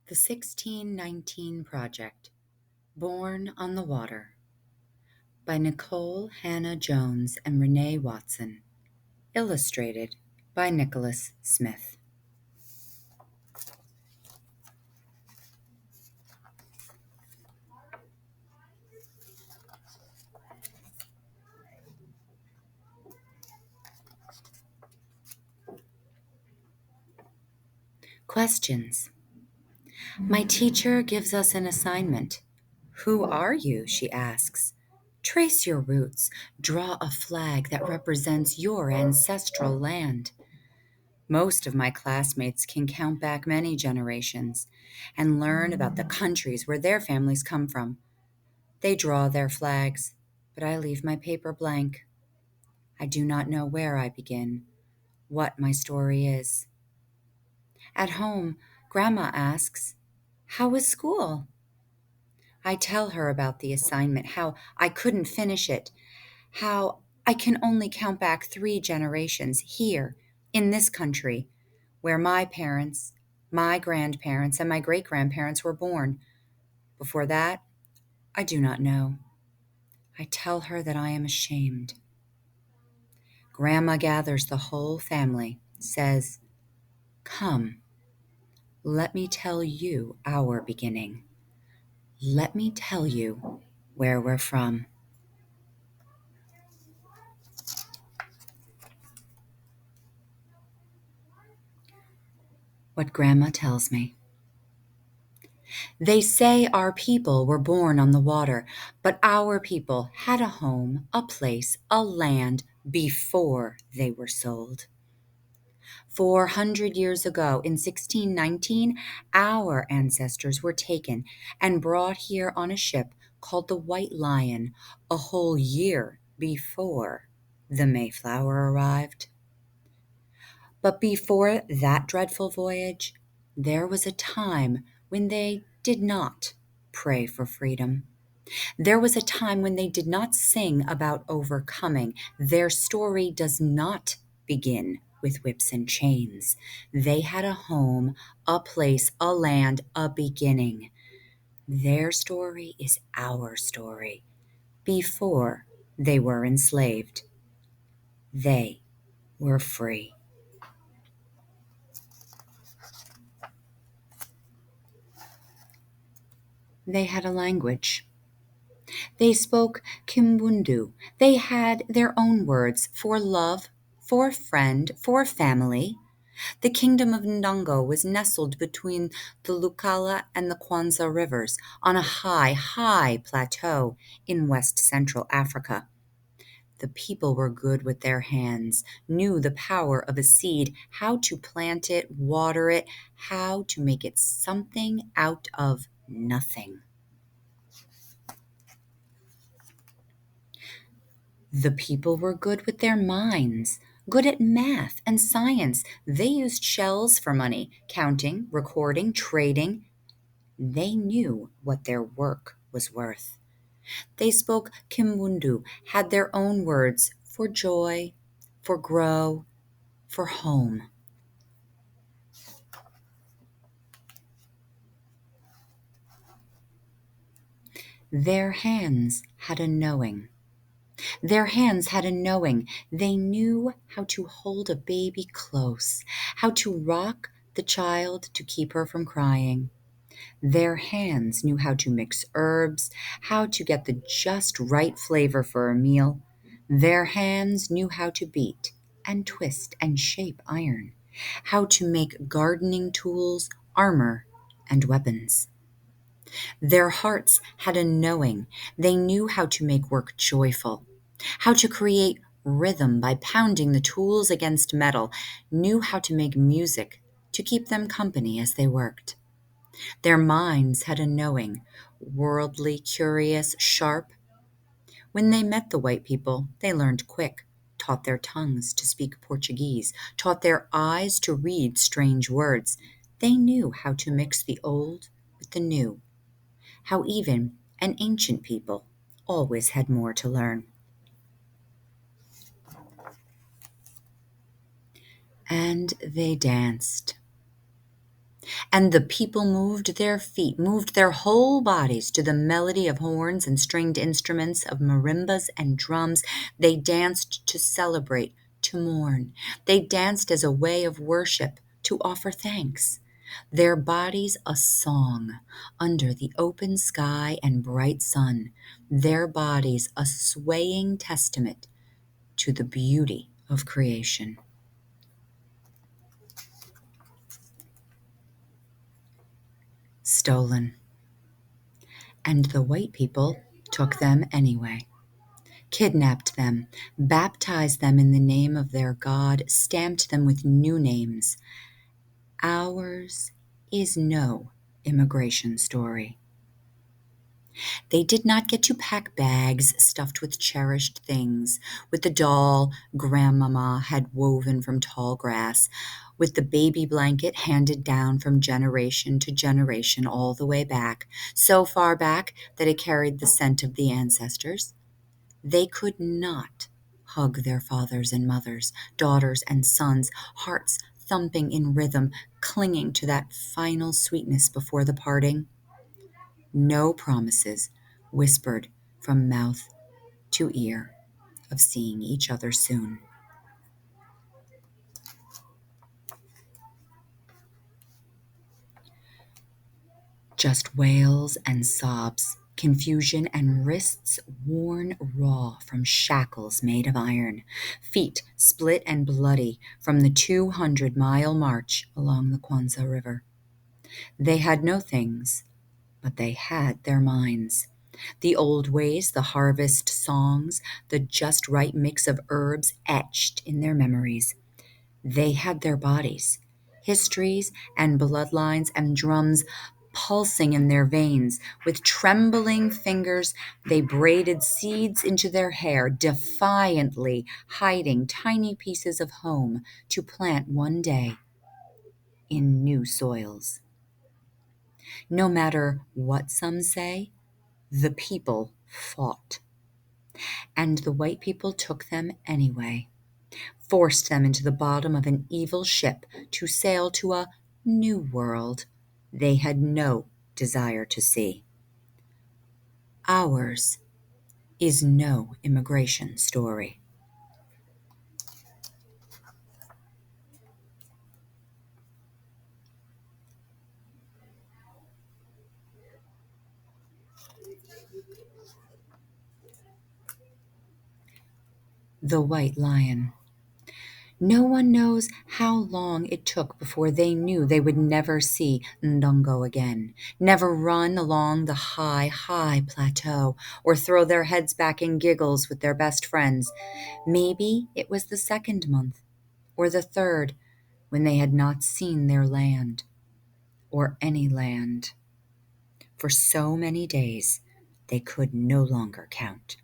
The 1619 Project, Born on the Water, by Nicole Hannah Jones and Renee Watson, illustrated by Nicholas Smith. Questions. My teacher gives us an assignment. Who are you? She asks. Trace your roots. Draw a flag that represents your ancestral land. Most of my classmates can count back many generations and learn about the countries where their families come from. They draw their flags, but I leave my paper blank. I do not know where I begin, what my story is. At home, Grandma asks, How was school? I tell her about the assignment, how I couldn't finish it, how I can only count back 3 generations here, in this country, where my parents, my grandparents, and my great-grandparents were born. Before that, I do not know. I tell her that I am ashamed. Grandma gathers the whole family, says, Come, let me tell you our beginning. Let me tell you where we're from. What Grandma tells me. They say our people were born on the water, but our people had a home, a place, a land before they were sold. 400 years ago, in 1619, our ancestors were taken and brought here on a ship called the White Lion a whole year before the Mayflower arrived. But before that dreadful voyage, there was a time when they did not pray for freedom. There was a time when they did not sing about overcoming. Their story does not begin with whips and chains. They had a home, a place, a land, a beginning. Their story is our story. Before they were enslaved, they were free. They had a language. They spoke Kimbundu. They had their own words for love, for friend, for family. The kingdom of Ndongo was nestled between the Lukala and the Kwanza rivers on a high, high plateau in west central Africa. The people were good with their hands, knew the power of a seed, how to plant it, water it, how to make it something out of nothing. The people were good with their minds, good at math and science. They used shells for money, counting, recording, trading. They knew what their work was worth. They spoke Kimbundu, had their own words for joy, for grow, for home. Their hands had a knowing. Their hands had a knowing. They knew how to hold a baby close, how to rock the child to keep her from crying. Their hands knew how to mix herbs, how to get the just right flavor for a meal. Their hands knew how to beat and twist and shape iron, how to make gardening tools, armor, and weapons. Their hearts had a knowing. They knew how to make work joyful, how to create rhythm by pounding the tools against metal, knew how to make music to keep them company as they worked. Their minds had a knowing, worldly, curious, sharp. When they met the white people, they learned quick, taught their tongues to speak Portuguese, taught their eyes to read strange words. They knew how to mix the old with the new, how even an ancient people always had more to learn. And they danced. And the people moved their feet, moved their whole bodies to the melody of horns and stringed instruments, of marimbas and drums. They danced to celebrate, to mourn. They danced as a way of worship, to offer thanks. Their bodies a song under the open sky and bright sun. Their bodies a swaying testament to the beauty of creation. Stolen. And the white people took them anyway, kidnapped them, baptized them in the name of their God, stamped them with new names. Ours is no immigration story. They did not get to pack bags stuffed with cherished things, with the doll grandmama had woven from tall grass, with the baby blanket handed down from generation to generation all the way back, so far back that it carried the scent of the ancestors. They could not hug their fathers and mothers, daughters and sons, hearts thumping in rhythm, clinging to that final sweetness before the parting. No promises whispered from mouth to ear of seeing each other soon. Just wails and sobs, confusion and wrists worn raw from shackles made of iron, feet split and bloody from the 200-mile march along the Kwanzaa River. They had no things, but they had their minds. The old ways, the harvest songs, the just right mix of herbs etched in their memories. They had their bodies, histories and bloodlines and drums pulsing in their veins. With trembling fingers, they braided seeds into their hair, defiantly hiding tiny pieces of home to plant one day in new soils. No matter what some say, the people fought, and the white people took them anyway, forced them into the bottom of an evil ship to sail to a new world they had no desire to see. Ours is no immigration story. The White Lion. No one knows how long it took before they knew they would never see Ndongo again, never run along the high, high plateau, or throw their heads back in giggles with their best friends. Maybe it was the second month, or the third, when they had not seen their land, or any land. For so many days, they could no longer count.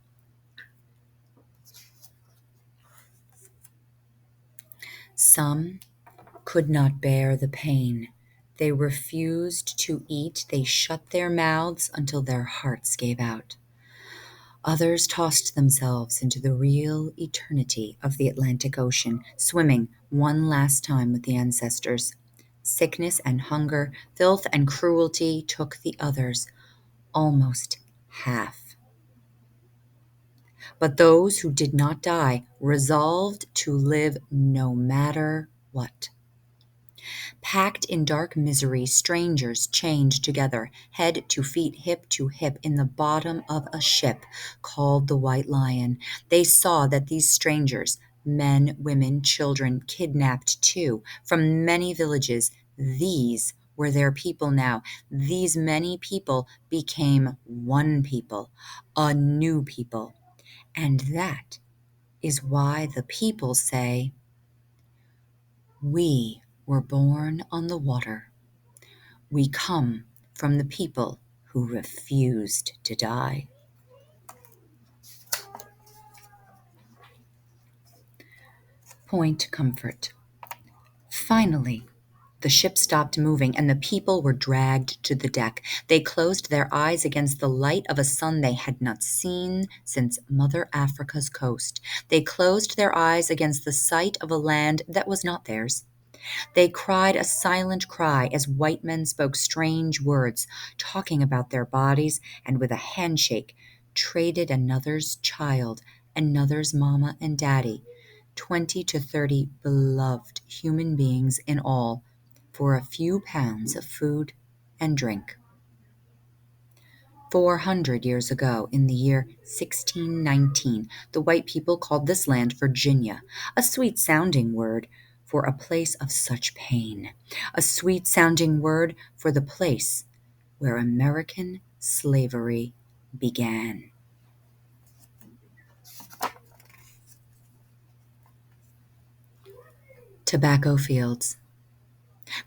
Some could not bear the pain. They refused to eat. They shut their mouths until their hearts gave out. Others tossed themselves into the real eternity of the Atlantic Ocean, swimming one last time with the ancestors. Sickness and hunger, filth and cruelty took the others, almost half. But those who did not die resolved to live no matter what. Packed in dark misery, strangers chained together, head to feet, hip to hip, in the bottom of a ship called the White Lion. They saw that these strangers, men, women, children, kidnapped too, from many villages, these were their people now. These many people became one people, a new people. And that is why the people say, "We were born on the water. We come from the people who refused to die." Point comfort. Finally, the ship stopped moving and the people were dragged to the deck. They closed their eyes against the light of a sun they had not seen since Mother Africa's coast. They closed their eyes against the sight of a land that was not theirs. They cried a silent cry as white men spoke strange words, talking about their bodies, and with a handshake traded another's child, another's mama and daddy, 20 to 30 beloved human beings in all, for a few pounds of food and drink. 400 years ago, in the year 1619, the white people called this land Virginia, a sweet-sounding word for a place of such pain, a sweet-sounding word for the place where American slavery began. Tobacco fields.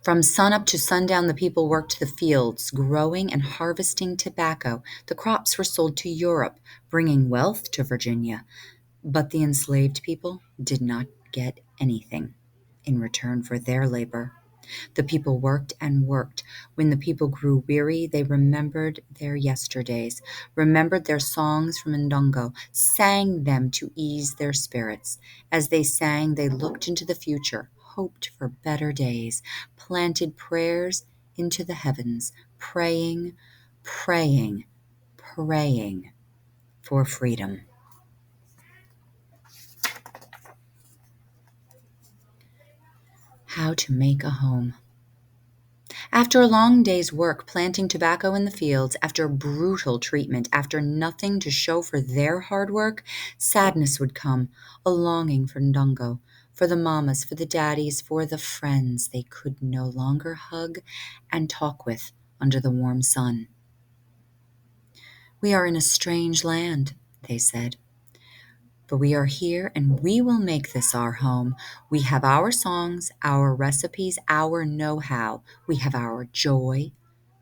From sunup to sundown, the people worked the fields, growing and harvesting tobacco. The crops were sold to Europe, bringing wealth to Virginia. But the enslaved people did not get anything in return for their labor. The people worked and worked. When the people grew weary, they remembered their yesterdays, remembered their songs from Ndongo, sang them to ease their spirits. As they sang, they looked into the future, hoped for better days, planted prayers into the heavens, praying, praying, praying for freedom. How to make a home. After a long day's work planting tobacco in the fields, after brutal treatment, after nothing to show for their hard work, sadness would come, a longing for Ndongo, for the mamas, for the daddies, for the friends they could no longer hug and talk with under the warm sun. "We are in a strange land," they said. "But we are here and we will make this our home. We have our songs, our recipes, our know-how. We have our joy.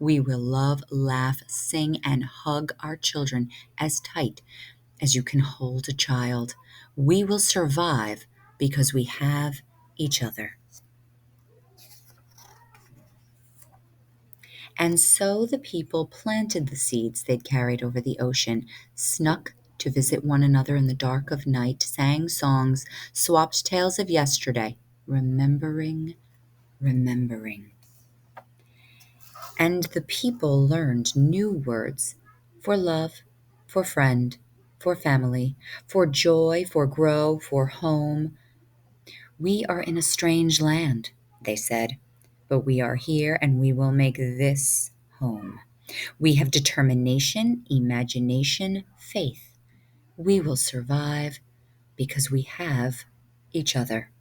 We will love, laugh, sing, and hug our children as tight as you can hold a child. We will survive because we have each other." And so the people planted the seeds they'd carried over the ocean, snuck to visit one another in the dark of night, sang songs, swapped tales of yesterday, remembering, remembering. And the people learned new words for love, for friend, for family, for joy, for grow, for home. "We are in a strange land," they said, "but we are here and we will make this home. We have determination, imagination, faith. We will survive because we have each other."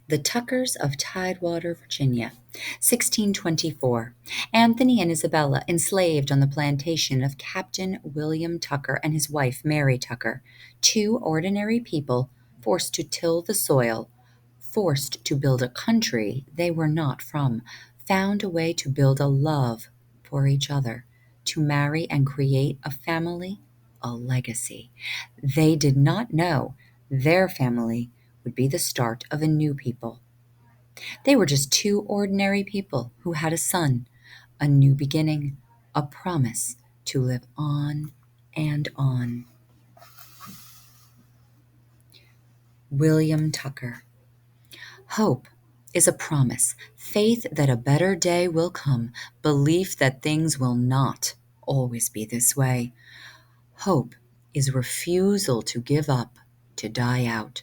The Tuckers of Tidewater, Virginia, 1624. Anthony and Isabella enslaved on the plantation of Captain William Tucker and his wife Mary Tucker, two ordinary people forced to till the soil, forced to build a country they were not from, found a way to build a love for each other, to marry and create a family, a legacy. They did not know their family would be the start of a new people. They were just two ordinary people who had a son, a new beginning, a promise to live on and on. William Tucker. Hope is a promise, faith that a better day will come, belief that things will not always be this way. Hope is refusal to give up, to die out.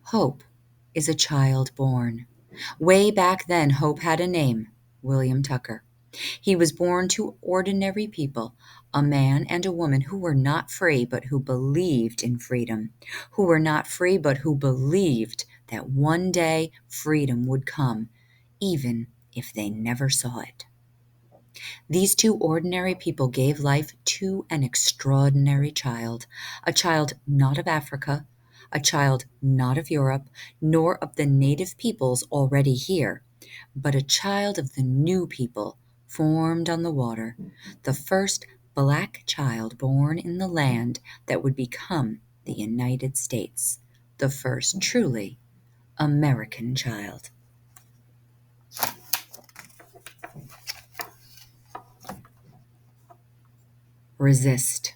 Hope is a child born. Way back then, hope had a name, William Tucker. He was born to ordinary people, a man and a woman who were not free but who believed in freedom, who were not free but who believed that one day freedom would come, even if they never saw it. These two ordinary people gave life to an extraordinary child, a child not of Africa, a child not of Europe, nor of the native peoples already here, but a child of the new people formed on the water, the first black child born in the land that would become the United States, the first truly American child. Resist.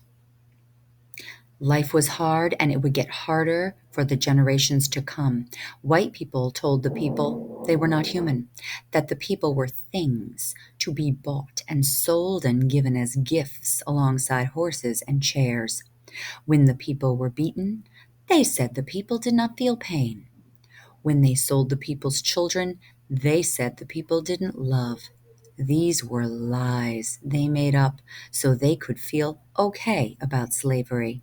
Life was hard, and it would get harder for the generations to come. White people told the people they were not human, that the people were things to be bought and sold and given as gifts alongside horses and chairs. When the people were beaten, they said the people did not feel pain. When they sold the people's children, they said the people didn't love. These were lies they made up so they could feel okay about slavery.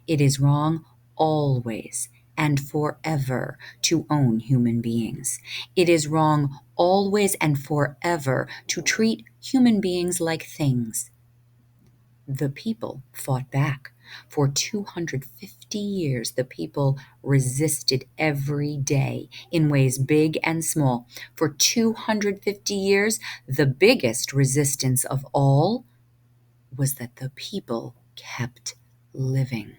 It is wrong always and forever to own human beings. It is wrong always and forever to treat human beings like things. The people fought back. For 250 years, the people resisted every day in ways big and small. For 250 years, the biggest resistance of all was that the people kept living.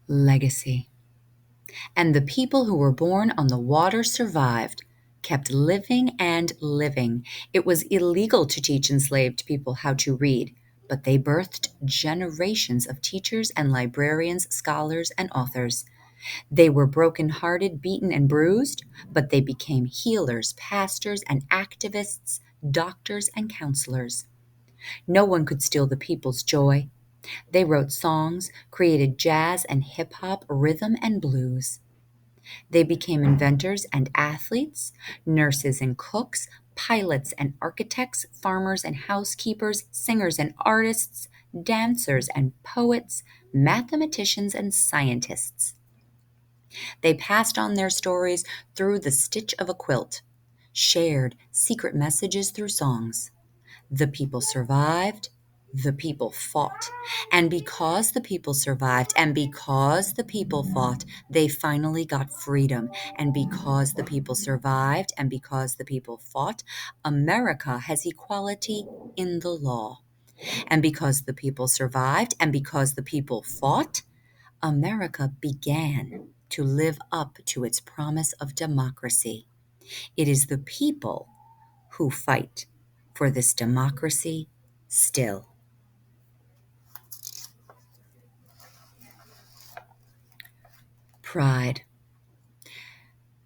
Legacy. And the people who were born on the water survived, kept living and living. It was illegal to teach enslaved people how to read, but they birthed generations of teachers and librarians, scholars, and authors. They were broken-hearted, beaten, and bruised, but they became healers, pastors, and activists, doctors, and counselors. No one could steal the people's joy. They wrote songs, created jazz and hip hop, rhythm and blues. They became inventors and athletes, nurses and cooks, pilots and architects, farmers and housekeepers, singers and artists, dancers and poets, mathematicians and scientists. They passed on their stories through the stitch of a quilt, shared secret messages through songs. The people survived, the people fought. And because the people survived, and because the people fought, they finally got freedom. And because the people survived, and because the people fought, America has equality in the law. And because the people survived, and because the people fought, America began to live up to its promise of democracy. It is the people who fight for this democracy still. Pride.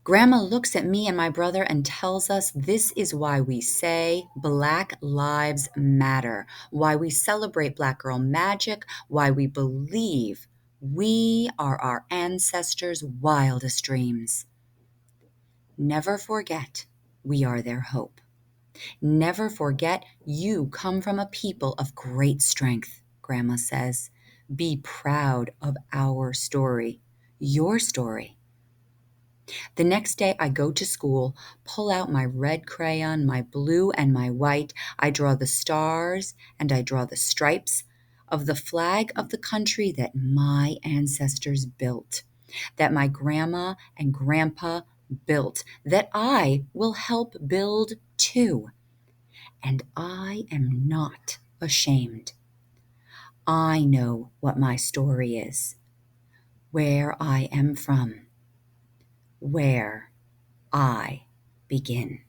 Grandma looks at me and my brother and tells us this is why we say Black Lives Matter, why we celebrate Black Girl Magic, why we believe we are our ancestors' wildest dreams. Never forget we are their hope. Never forget you come from a people of great strength, Grandma says. Be proud of our story, your story. The next day I go to school, pull out my red crayon, my blue and my white. I draw the stars and I draw the stripes of the flag of the country that my ancestors built, that my grandma and grandpa built, that I will help build too. And I am not ashamed. I know what my story is, where I am from, where I begin.